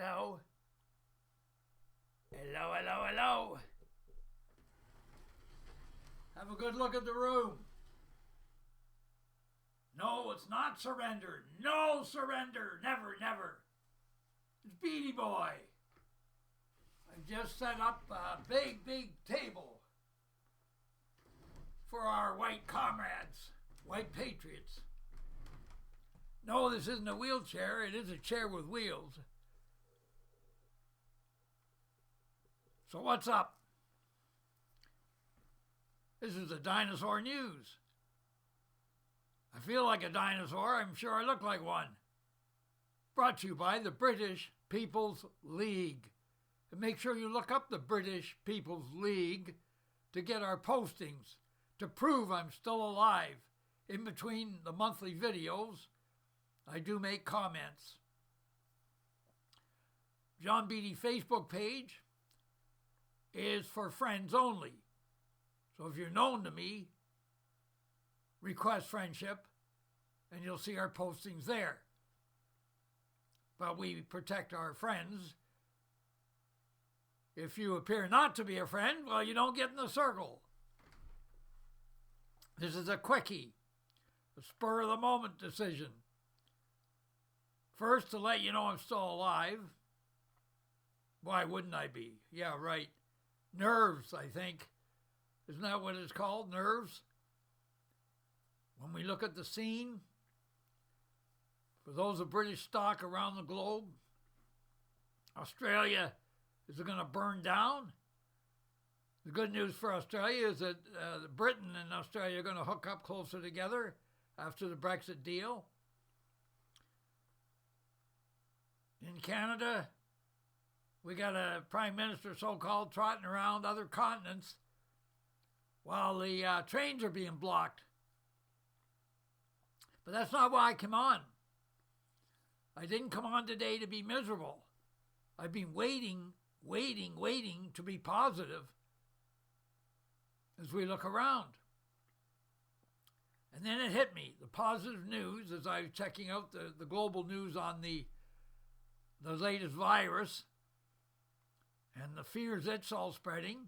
Hello? Hello, hello, hello. Have a good look at the room. No, it's not surrender. No surrender. Never, never. It's Beady Boy. I've just set up a big, big table for our white comrades, white patriots. No, this isn't a wheelchair. It is a chair with wheels. So what's up? This is the dinosaur news. I feel like a dinosaur. I'm sure I look like one. Brought to you by the British People's League. And make sure you look up the British People's League to get our postings, to prove I'm still alive. In between the monthly videos, I do make comments. John Beatty Facebook page is for friends only. So if you're known to me, request friendship and you'll see our postings there. But we protect our friends. If you appear not to be a friend, well, you don't get in the circle. This is a quickie, a spur of the moment decision. First, to let you know I'm still alive. Why wouldn't I be? Yeah, right. Nerves, I think. Isn't that what it's called? Nerves? When we look at the scene, for those of British stock around the globe, Australia is going to burn down. The good news for Australia is that Britain and Australia are going to hook up closer together after the Brexit deal. In Canada, we got a prime minister so-called trotting around other continents while the trains are being blocked. But that's not why I came on. I didn't come on today to be miserable. I've been waiting to be positive as we look around. And then it hit me, the positive news, as I was checking out the global news on the latest virus and the fears it's all spreading,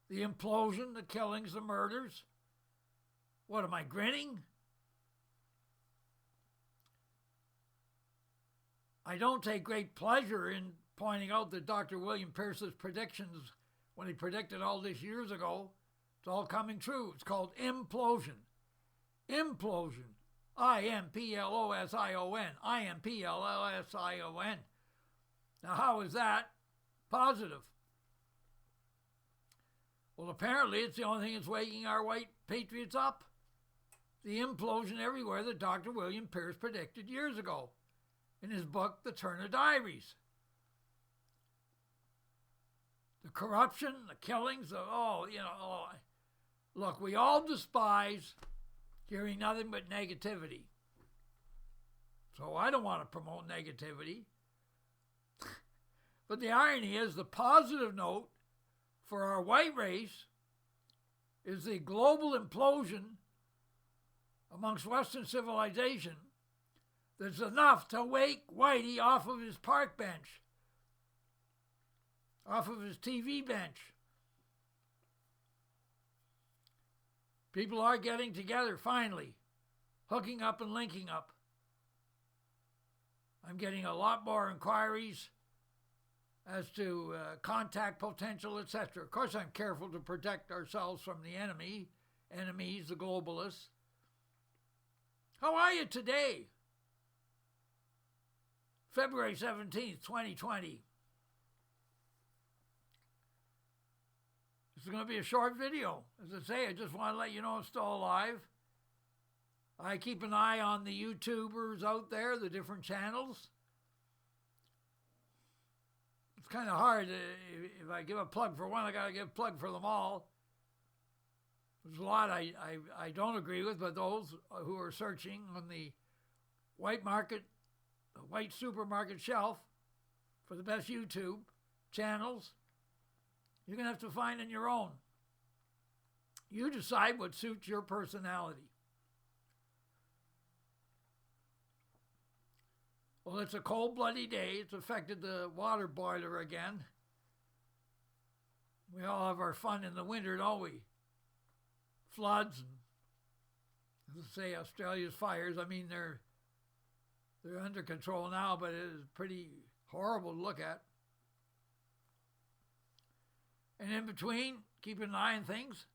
the implosion, the killings, the murders. What, am I grinning? I don't take great pleasure in pointing out that Dr. William Pierce's predictions, when he predicted all this years ago, it's all coming true. It's called implosion. Implosion. I-M-P-L-O-S-I-O-N. I-M-P-L-O-S-I-O-N. Now, how is that positive? Well, apparently it's the only thing that's waking our white patriots up. The implosion everywhere that Dr. William Pierce predicted years ago in his book, The Turner Diaries. The corruption, the killings, look, we all despise hearing nothing but negativity. So I don't want to promote negativity. But the irony is, the positive note for our white race is the global implosion amongst Western civilization that's enough to wake Whitey off of his park bench, off of his TV bench. People are getting together, finally, hooking up and linking up. I'm getting a lot more inquiries as to contact potential, etc. Of course, I'm careful to protect ourselves from the enemies, the globalists. How are you today? February 17th, 2020. This is going to be a short video. As I say, I just want to let you know I'm still alive. I keep an eye on the YouTubers out there, the different channels. It's kind of hard. If I give a plug for one, I got to give a plug for them all. There's a lot I don't agree with, but those who are searching on the white market, the white supermarket shelf for the best YouTube channels, you're going to have to find on your own. You decide what suits your personality. Well, it's a cold, bloody day. It's affected the water boiler again. We all have our fun in the winter, don't we? Floods and, let's say, Australia's fires. I mean, they're under control now, but it is pretty horrible to look at. And in between, keeping an eye on things,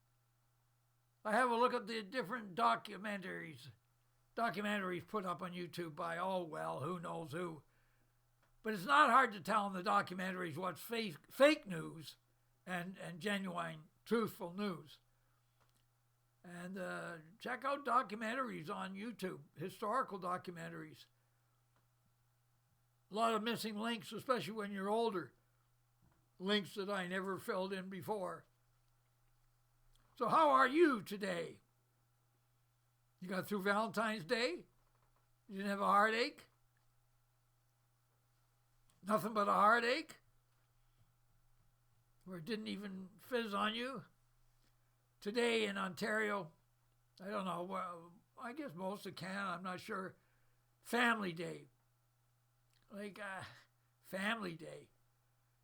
I have a look at the different documentaries put up on YouTube by, who knows who. But it's not hard to tell in the documentaries what's fake news and genuine, truthful news. And check out documentaries on YouTube, historical documentaries. A lot of missing links, especially when you're older. Links that I never filled in before. So how are you today? You got through Valentine's Day? You didn't have a heartache? Nothing but a heartache? Or it didn't even fizz on you? Today in Ontario, I don't know, well, I guess most of Canada, I'm not sure, Family Day. Family Day.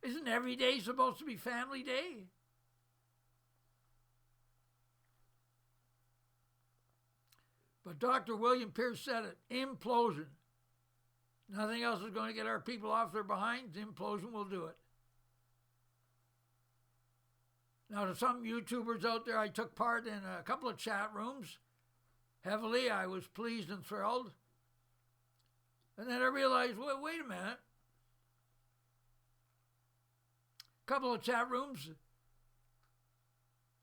Isn't every day supposed to be Family Day? But Dr. William Pierce said it, implosion. Nothing else is going to get our people off their behinds. Implosion will do it. Now, to some YouTubers out there, I took part in a couple of chat rooms. Heavily, I was pleased and thrilled. And then I realized, wait a minute. A couple of chat rooms.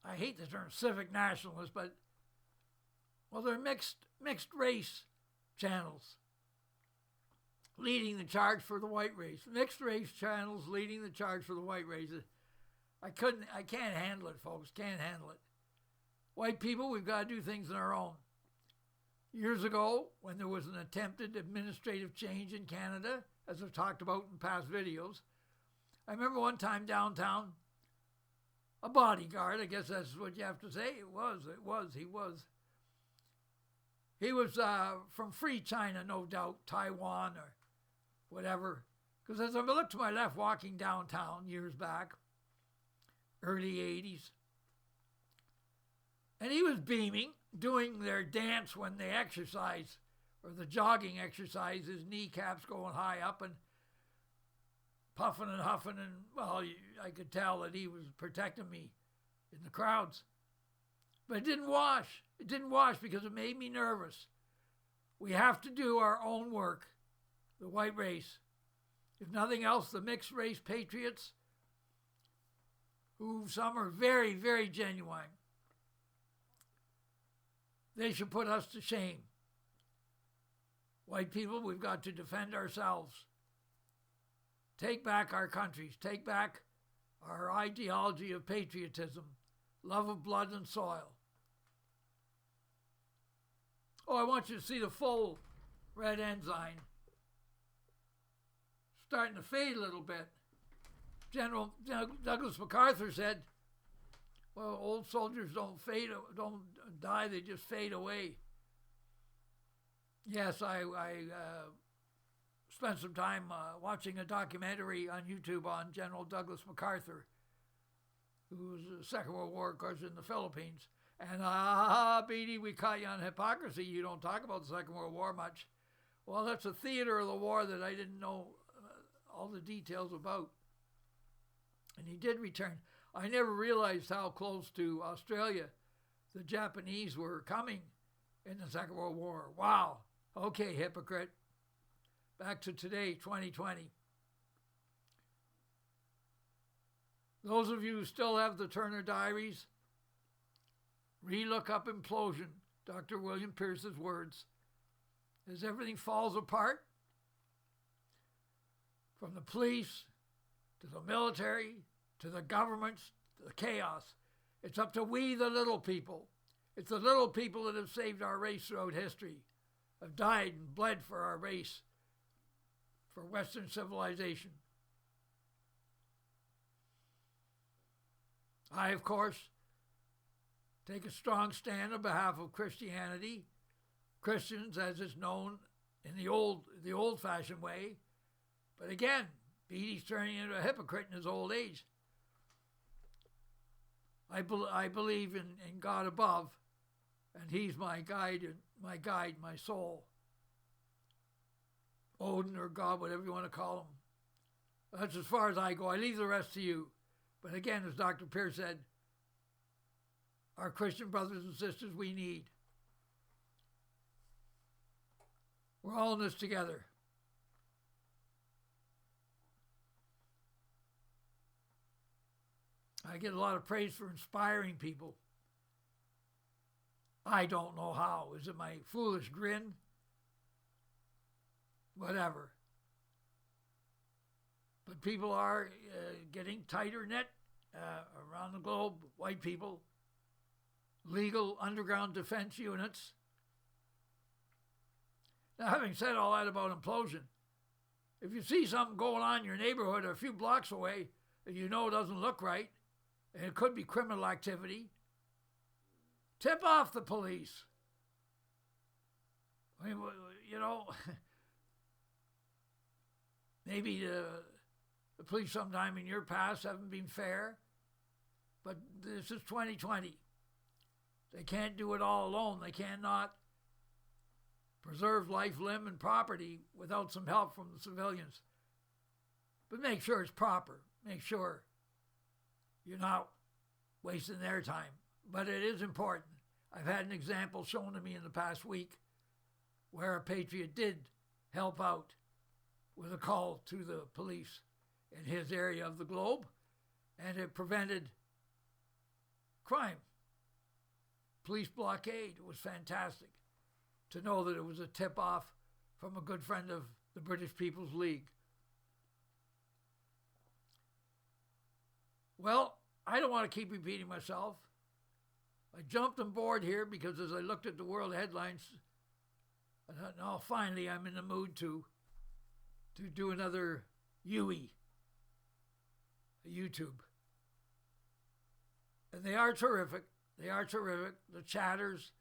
I hate the term civic nationalists, but they're mixed race channels leading the charge for the white race. Mixed race channels leading the charge for the white race. I can't handle it, folks. Can't handle it. White people, we've got to do things on our own. Years ago, when there was an attempted administrative change in Canada, as I've talked about in past videos, I remember one time downtown, a bodyguard, I guess that's what you have to say, he was from Free China, no doubt, Taiwan or whatever. Because as I looked to my left walking downtown years back, early 80s, and he was beaming, doing their dance when they exercise, or the jogging exercise, his kneecaps going high up and puffing and huffing, and, I could tell that he was protecting me in the crowds. But it didn't wash. It didn't wash because it made me nervous. We have to do our own work, the white race. If nothing else, the mixed race patriots, who some are very, very genuine, they should put us to shame. White people, we've got to defend ourselves. Take back our countries. Take back our ideology of patriotism, love of blood and soil. I want you to see the full red ensign. Starting to fade a little bit. General Douglas MacArthur said, old soldiers don't die, they just fade away. Yes, I spent some time watching a documentary on YouTube on General Douglas MacArthur, who was in the Second World War, of course, in the Philippines. And, Beatty, we caught you on hypocrisy. You don't talk about the Second World War much. Well, that's a theater of the war that I didn't know all the details about. And he did return. I never realized how close to Australia the Japanese were coming in the Second World War. Wow. Okay, hypocrite. Back to today, 2020. Those of you who still have the Turner Diaries, relook up Implosion, Dr. William Pierce's words. As everything falls apart, from the police to the military to the governments to the chaos, it's up to we, the little people. It's the little people that have saved our race throughout history, have died and bled for our race, for Western civilization. I, of course, take a strong stand on behalf of Christianity, Christians as is known in the old-fashioned way. But again, Beatty's turning into a hypocrite in his old age. I believe in God above, and He's my guide, my soul. Odin or God, whatever you want to call him. That's as far as I go. I leave the rest to you. But again, as Dr. Pierce said, our Christian brothers and sisters we need. We're all in this together. I get a lot of praise for inspiring people. I don't know how. Is it my foolish grin? Whatever. But people are getting tighter knit around the globe. White people, legal underground defense units. Now, having said all that about implosion, if you see something going on in your neighborhood or a few blocks away and you know it doesn't look right, and it could be criminal activity, tip off the police. I mean, you know, maybe the police sometime in your past haven't been fair, but this is 2020. They can't do it all alone. They cannot preserve life, limb, and property without some help from the civilians. But make sure it's proper. Make sure you're not wasting their time. But it is important. I've had an example shown to me in the past week where a patriot did help out with a call to the police in his area of the globe, and it prevented crime. Police blockade. It was fantastic to know that it was a tip-off from a good friend of the British People's League. Well, I don't want to keep repeating myself. I jumped on board here because as I looked at the world headlines, I thought, no, finally I'm in the mood to do another YouTube. And they are terrific. They are terrific. The chatters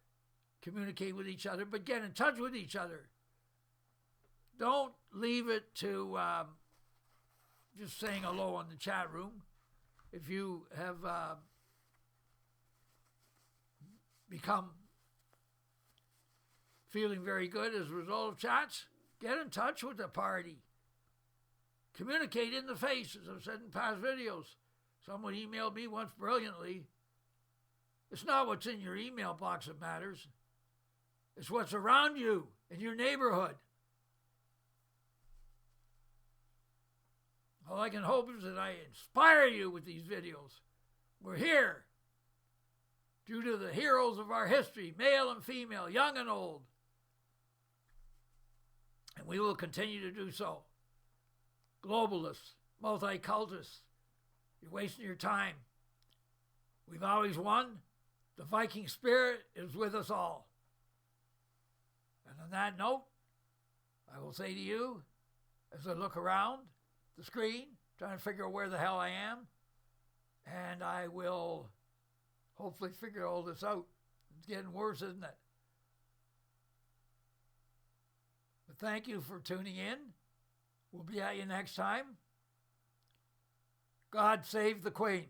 communicate with each other, but get in touch with each other. Don't leave it to just saying hello in the chat room. If you have become feeling very good as a result of chats, get in touch with the party. Communicate in the face, as I've said in past videos. Someone emailed me once brilliantly. It's not what's in your email box that matters. It's what's around you in your neighborhood. All I can hope is that I inspire you with these videos. We're here due to the heroes of our history, male and female, young and old. And we will continue to do so. Globalists, multi-cultists, you're wasting your time. We've always won. The Viking spirit is with us all. And on that note, I will say to you, as I look around the screen, trying to figure out where the hell I am, and I will hopefully figure all this out. It's getting worse, isn't it? But thank you for tuning in. We'll be at you next time. God save the Queen.